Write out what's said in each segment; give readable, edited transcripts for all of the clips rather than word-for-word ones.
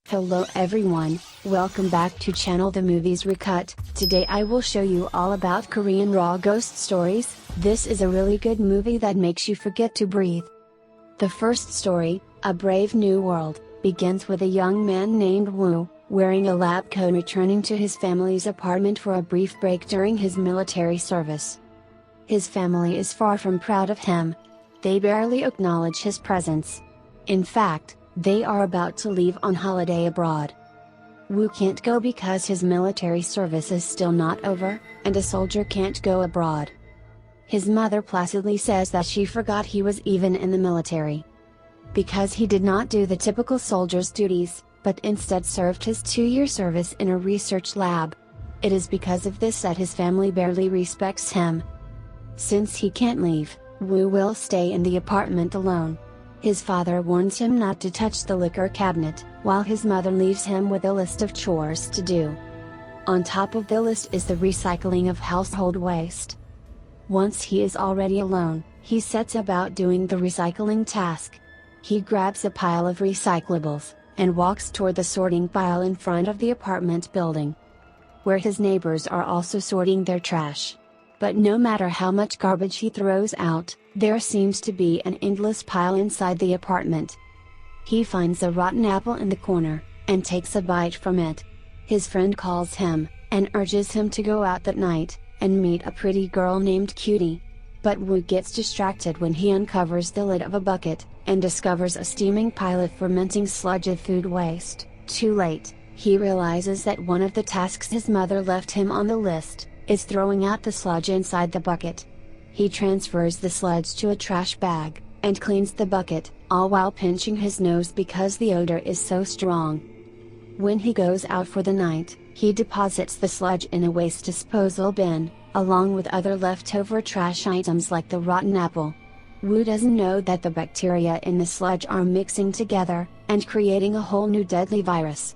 Hello everyone, welcome back to channel The Movies Recut. Today I will show you all about Korean raw ghost stories. This is a really good movie that makes you forget to breathe. The first story, A Brave New World, begins with a young man named Woo, wearing a lab coat returning to his family's apartment for a brief break during his military service. His family is far from proud of him. They barely acknowledge his presence. In fact, they are about to leave on holiday abroad. Woo can't go because his military service is still not over, and a soldier can't go abroad. His mother placidly says that she forgot he was even in the military. Because he did not do the typical soldier's duties, but instead served his 2-year service in a research lab. It is because of this that his family barely respects him. Since he can't leave, Woo will stay in the apartment alone. His father warns him not to touch the liquor cabinet, while his mother leaves him with a list of chores to do. On top of the list is the recycling of household waste. Once he is already alone, he sets about doing the recycling task. He grabs a pile of recyclables, and walks toward the sorting pile in front of the apartment building, where his neighbors are also sorting their trash. But no matter how much garbage he throws out, there seems to be an endless pile inside the apartment. He finds a rotten apple in the corner, and takes a bite from it. His friend calls him, and urges him to go out that night, and meet a pretty girl named Cutie. But Woo gets distracted when he uncovers the lid of a bucket, and discovers a steaming pile of fermenting sludge of food waste. Too late, he realizes that one of the tasks his mother left him on the list is throwing out the sludge inside the bucket. He transfers the sludge to a trash bag, and cleans the bucket, all while pinching his nose because the odor is so strong. When he goes out for the night, he deposits the sludge in a waste disposal bin, along with other leftover trash items like the rotten apple. Woo doesn't know that the bacteria in the sludge are mixing together, and creating a whole new deadly virus.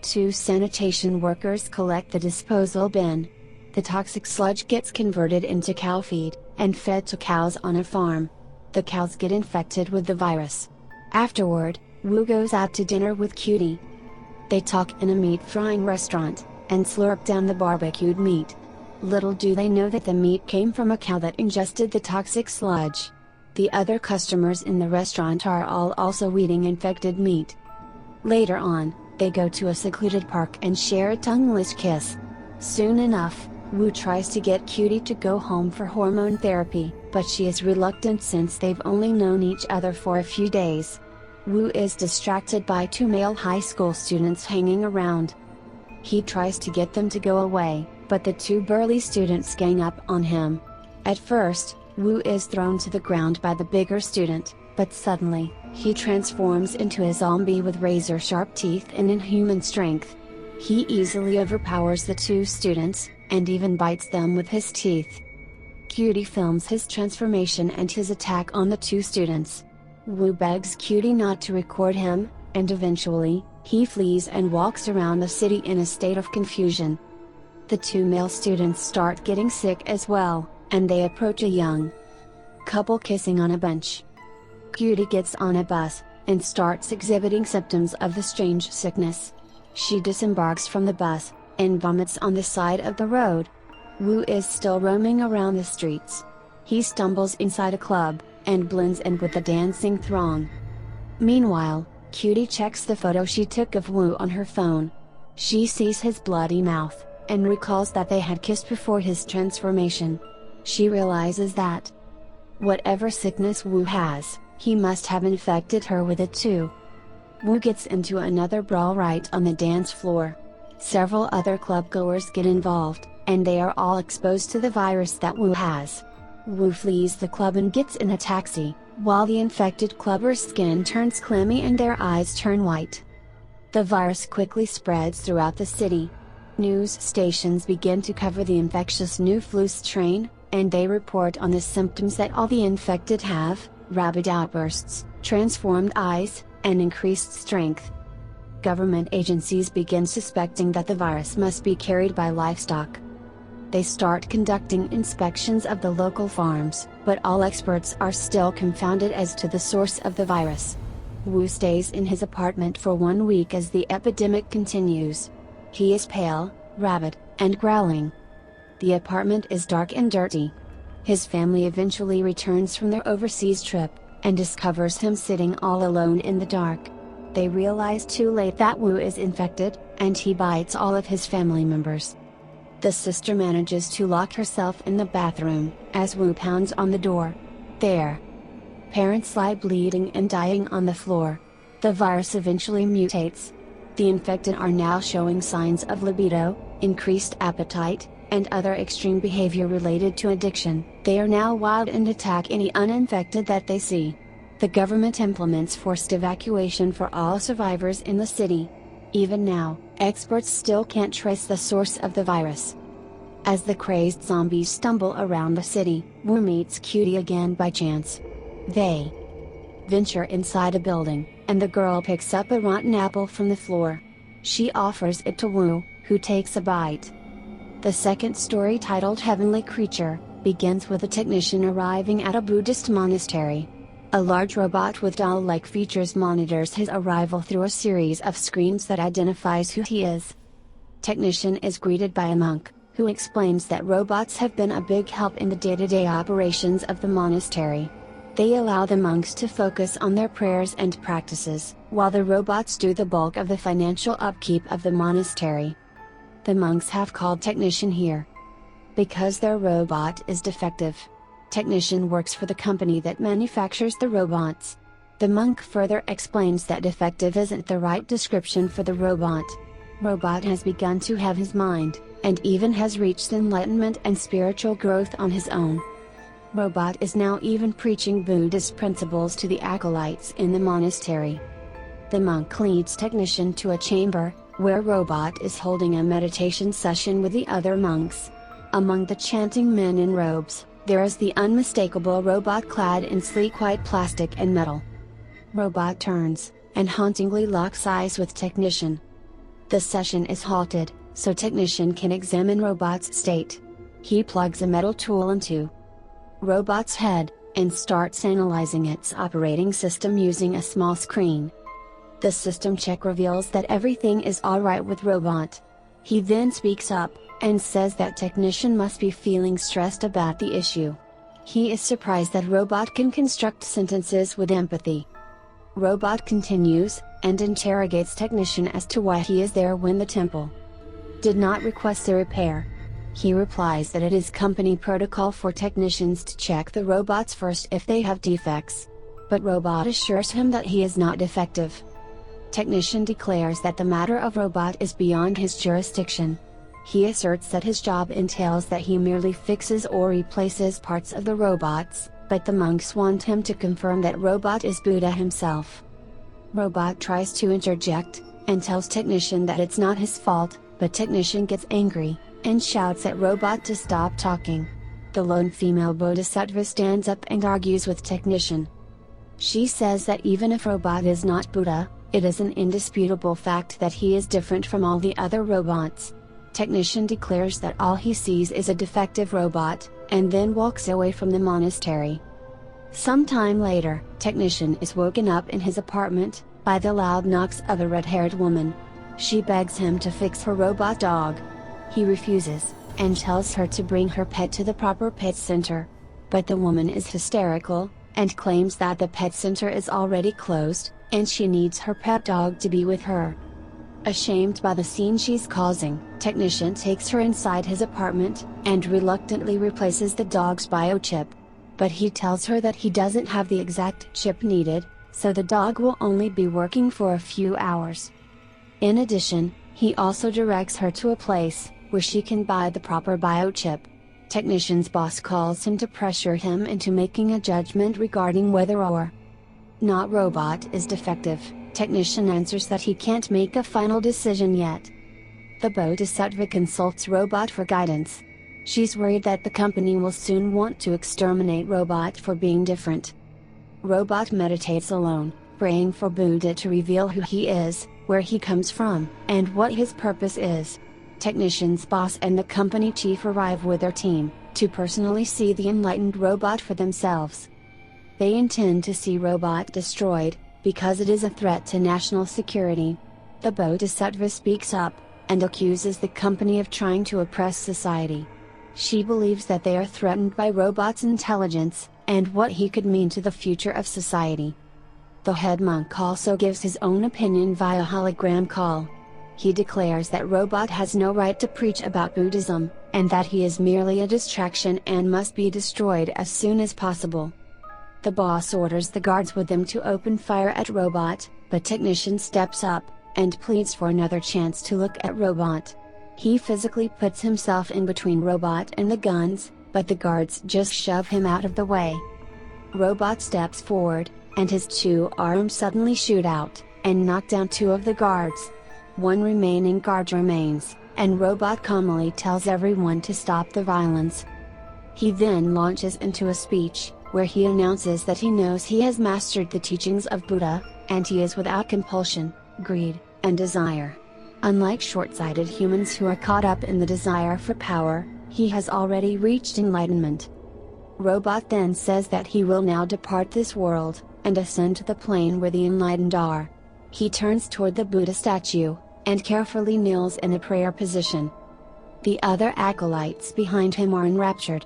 2 sanitation workers collect the disposal bin. The toxic sludge gets converted into cow feed, and fed to cows on a farm. The cows get infected with the virus. Afterward, Woo goes out to dinner with Cutie. They talk in a meat frying restaurant, and slurp down the barbecued meat. Little do they know that the meat came from a cow that ingested the toxic sludge. The other customers in the restaurant are all also eating infected meat. Later on, they go to a secluded park and share a tongueless kiss. Soon enough, Woo tries to get Cutie to go home for hormone therapy, but she is reluctant since they've only known each other for a few days. Woo is distracted by 2 male high school students hanging around. He tries to get them to go away, but the 2 burly students gang up on him. At first, Woo is thrown to the ground by the bigger student, but suddenly, he transforms into a zombie with razor-sharp teeth and inhuman strength. He easily overpowers the 2 students, and even bites them with his teeth. Cutie films his transformation and his attack on the 2 students. Woo begs Cutie not to record him, and eventually, he flees and walks around the city in a state of confusion. The 2 male students start getting sick as well, and they approach a young couple kissing on a bench. Cutie gets on a bus, and starts exhibiting symptoms of the strange sickness. She disembarks from the bus, and vomits on the side of the road. Woo is still roaming around the streets. He stumbles inside a club, and blends in with the dancing throng. Meanwhile, Cutie checks the photo she took of Woo on her phone. She sees his bloody mouth, and recalls that they had kissed before his transformation. She realizes that whatever sickness Woo has, he must have infected her with it too. Woo gets into another brawl right on the dance floor. Several other clubgoers get involved, and they are all exposed to the virus that Woo has. Woo flees the club and gets in a taxi, while the infected clubbers' skin turns clammy and their eyes turn white. The virus quickly spreads throughout the city. News stations begin to cover the infectious new flu strain, and they report on the symptoms that all the infected have: rapid outbursts, transformed eyes, and increased strength. Government agencies begin suspecting that the virus must be carried by livestock. They start conducting inspections of the local farms, but all experts are still confounded as to the source of the virus. Wu stays in his apartment for 1 week as the epidemic continues. He is pale, rabid, and growling. The apartment is dark and dirty. His family eventually returns from their overseas trip, and discovers him sitting all alone in the dark. They realize too late that Wu is infected, and he bites all of his family members. The sister manages to lock herself in the bathroom, as Wu pounds on the door. Their parents lie bleeding and dying on the floor. The virus eventually mutates. The infected are now showing signs of libido, increased appetite, and other extreme behavior related to addiction. They are now wild and attack any uninfected that they see. The government implements forced evacuation for all survivors in the city. Even now, experts still can't trace the source of the virus. As the crazed zombies stumble around the city, Wu meets Cutie again by chance. They venture inside a building, and the girl picks up a rotten apple from the floor. She offers it to Wu, who takes a bite. The second story, titled Heavenly Creature, begins with a technician arriving at a Buddhist monastery. A large robot with doll-like features monitors his arrival through a series of screens that identifies who he is. Technician is greeted by a monk, who explains that robots have been a big help in the day-to-day operations of the monastery. They allow the monks to focus on their prayers and practices, while the robots do the bulk of the financial upkeep of the monastery. The monks have called Technician here because their robot is defective. Technician works for the company that manufactures the robots. The monk further explains that defective isn't the right description for the robot. Robot has begun to have his mind, and even has reached enlightenment and spiritual growth on his own. Robot is now even preaching Buddhist principles to the acolytes in the monastery. The monk leads Technician to a chamber, where Robot is holding a meditation session with the other monks. Among the chanting men in robes, there is the unmistakable Robot clad in sleek white plastic and metal. Robot turns, and hauntingly locks eyes with Technician. The session is halted, so Technician can examine Robot's state. He plugs a metal tool into Robot's head, and starts analyzing its operating system using a small screen. The system check reveals that everything is alright with Robot. He then speaks up, and says that Technician must be feeling stressed about the issue. He is surprised that Robot can construct sentences with empathy. Robot continues, and interrogates Technician as to why he is there when the temple did not request a repair. He replies that it is company protocol for technicians to check the robots first if they have defects. But Robot assures him that he is not defective. Technician declares that the matter of Robot is beyond his jurisdiction. He asserts that his job entails that he merely fixes or replaces parts of the robots, but the monks want him to confirm that Robot is Buddha himself. Robot tries to interject, and tells Technician that it's not his fault, but Technician gets angry, and shouts at Robot to stop talking. The lone female bodhisattva stands up and argues with Technician. She says that even if Robot is not Buddha, it is an indisputable fact that he is different from all the other robots. Technician declares that all he sees is a defective robot, and then walks away from the monastery. Sometime later, Technician is woken up in his apartment, by the loud knocks of a red-haired woman. She begs him to fix her robot dog. He refuses, and tells her to bring her pet to the proper pet center. But the woman is hysterical, and claims that the pet center is already closed, and she needs her pet dog to be with her. Ashamed by the scene she's causing, Technician takes her inside his apartment, and reluctantly replaces the dog's biochip. But he tells her that he doesn't have the exact chip needed, so the dog will only be working for a few hours. In addition, he also directs her to a place where she can buy the proper biochip. Technician's boss calls him to pressure him into making a judgment regarding whether or not Robot is defective. Technician answers that he can't make a final decision yet. The bodhisattva consults Robot for guidance. She's worried that the company will soon want to exterminate Robot for being different. Robot meditates alone, praying for Buddha to reveal who he is, where he comes from, and what his purpose is. Technician's boss and the company chief arrive with their team, to personally see the enlightened Robot for themselves. They intend to see Robot destroyed, because it is a threat to national security. The Bodhisattva speaks up, and accuses the company of trying to oppress society. She believes that they are threatened by robots' intelligence, and what he could mean to the future of society. The head monk also gives his own opinion via hologram call. He declares that robot has no right to preach about Buddhism, and that he is merely a distraction and must be destroyed as soon as possible. The boss orders the guards with him to open fire at robot, but technician steps up, and pleads for another chance to look at robot. He physically puts himself in between robot and the guns, but the guards just shove him out of the way. Robot steps forward, and his two arms suddenly shoot out, and knock down two of the guards. One remaining guard remains, and Robot calmly tells everyone to stop the violence. He then launches into a speech, where he announces that he knows he has mastered the teachings of Buddha, and he is without compulsion, greed, and desire. Unlike short-sighted humans who are caught up in the desire for power, he has already reached enlightenment. Robot then says that he will now depart this world, and ascend to the plane where the enlightened are. He turns toward the Buddha statue, and carefully kneels in a prayer position. The other acolytes behind him are enraptured,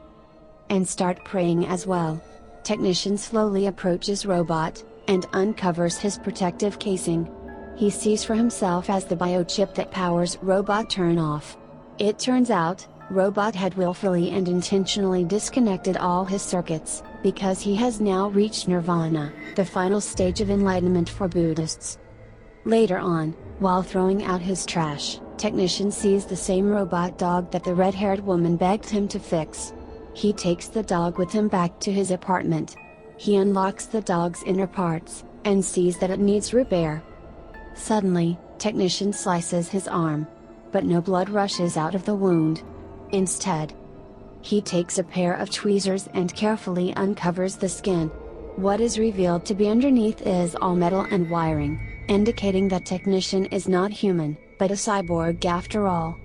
and start praying as well. Technician slowly approaches Robot, and uncovers his protective casing. He sees for himself as the biochip that powers Robot turn off. It turns out, Robot had willfully and intentionally disconnected all his circuits, because he has now reached nirvana, the final stage of enlightenment for Buddhists. Later on, while throwing out his trash, Technician sees the same robot dog that the red-haired woman begged him to fix. He takes the dog with him back to his apartment. He unlocks the dog's inner parts, and sees that it needs repair. Suddenly, Technician slices his arm. But no blood rushes out of the wound. Instead, he takes a pair of tweezers and carefully uncovers the skin. What is revealed to be underneath is all metal and wiring, indicating that Technician is not human, but a cyborg after all.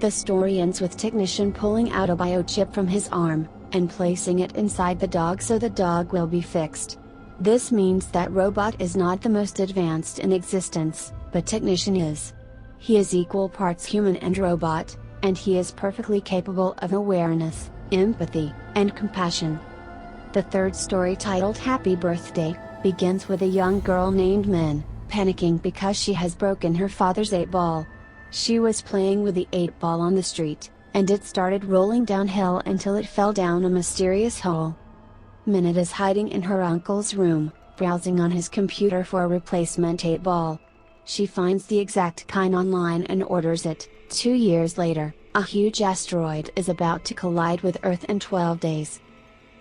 The story ends with Technician pulling out a biochip from his arm, and placing it inside the dog so the dog will be fixed. This means that Robot is not the most advanced in existence, but Technician is. He is equal parts human and robot, and he is perfectly capable of awareness, empathy, and compassion. The third story, titled Happy Birthday, begins with a young girl named Min, panicking because she has broken her father's 8-ball. She was playing with the 8-ball on the street, and it started rolling downhill until it fell down a mysterious hole. Minute is hiding in her uncle's room, browsing on his computer for a replacement 8-ball. She finds the exact kind online and orders it. 2 years later, a huge asteroid is about to collide with Earth in 12 days.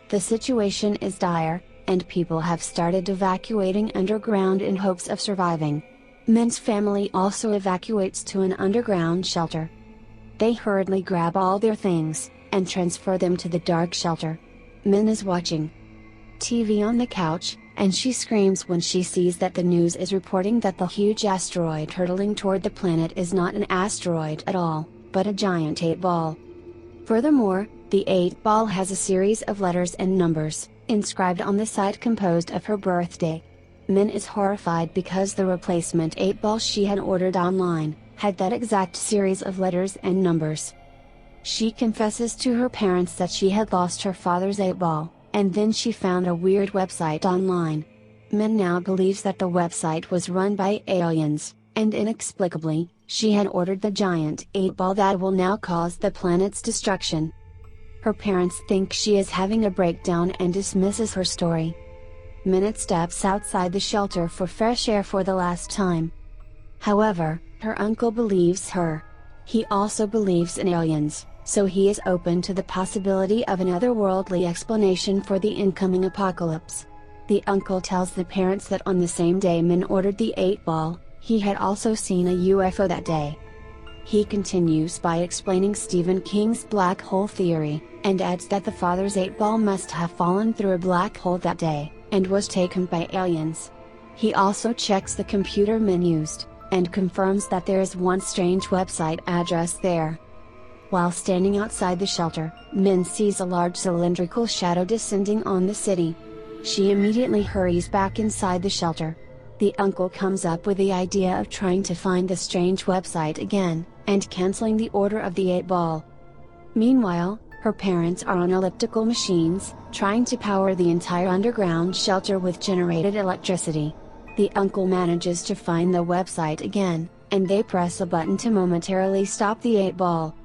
The situation is dire, and people have started evacuating underground in hopes of surviving. Min's family also evacuates to an underground shelter. They hurriedly grab all their things, and transfer them to the dark shelter. Min is watching TV on the couch, and she screams when she sees that the news is reporting that the huge asteroid hurtling toward the planet is not an asteroid at all, but a giant 8-ball. Furthermore, the 8-ball has a series of letters and numbers, inscribed on the side composed of her birthday. Min is horrified because the replacement 8-ball she had ordered online, had that exact series of letters and numbers. She confesses to her parents that she had lost her father's 8-ball, and then she found a weird website online. Min now believes that the website was run by aliens, and inexplicably, she had ordered the giant 8-ball that will now cause the planet's destruction. Her parents think she is having a breakdown and dismisses her story. Minute steps outside the shelter for fresh air for the last time. However, her uncle believes her. He also believes in aliens, so he is open to the possibility of an otherworldly explanation for the incoming apocalypse. The uncle tells the parents that on the same day Min ordered the 8-ball, he had also seen a UFO that day. He continues by explaining Stephen King's black hole theory, and adds that the father's 8-ball must have fallen through a black hole that day, and was taken by aliens. He also checks the computer Min used, and confirms that there is one strange website address there. While standing outside the shelter, Min sees a large cylindrical shadow descending on the city. She immediately hurries back inside the shelter. The uncle comes up with the idea of trying to find the strange website again, and canceling the order of the 8-ball. Meanwhile, her parents are on elliptical machines, trying to power the entire underground shelter with generated electricity. The uncle manages to find the website again, and they press a button to momentarily stop the 8-ball.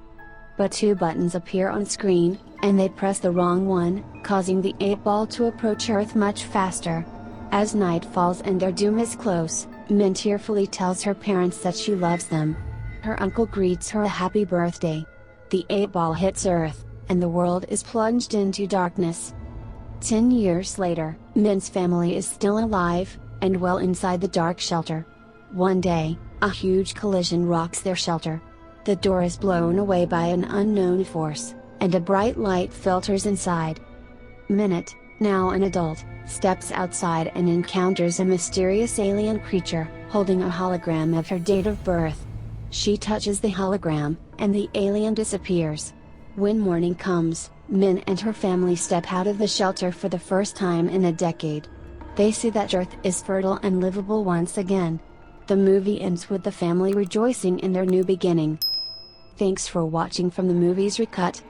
But 2 buttons appear on screen, and they press the wrong one, causing the 8-ball to approach Earth much faster. As night falls and their doom is close, Min tearfully tells her parents that she loves them. Her uncle greets her a happy birthday. The 8-ball hits Earth, and the world is plunged into darkness. 10 years later, Min's family is still alive, and well inside the dark shelter. One day, a huge collision rocks their shelter. The door is blown away by an unknown force, and a bright light filters inside. Minute, now an adult, steps outside and encounters a mysterious alien creature, holding a hologram of her date of birth. She touches the hologram, and the alien disappears. When morning comes, Min and her family step out of the shelter for the first time in a decade. They see that Earth is fertile and livable once again. The movie ends with the family rejoicing in their new beginning. Thanks for watching from the Movies Recut.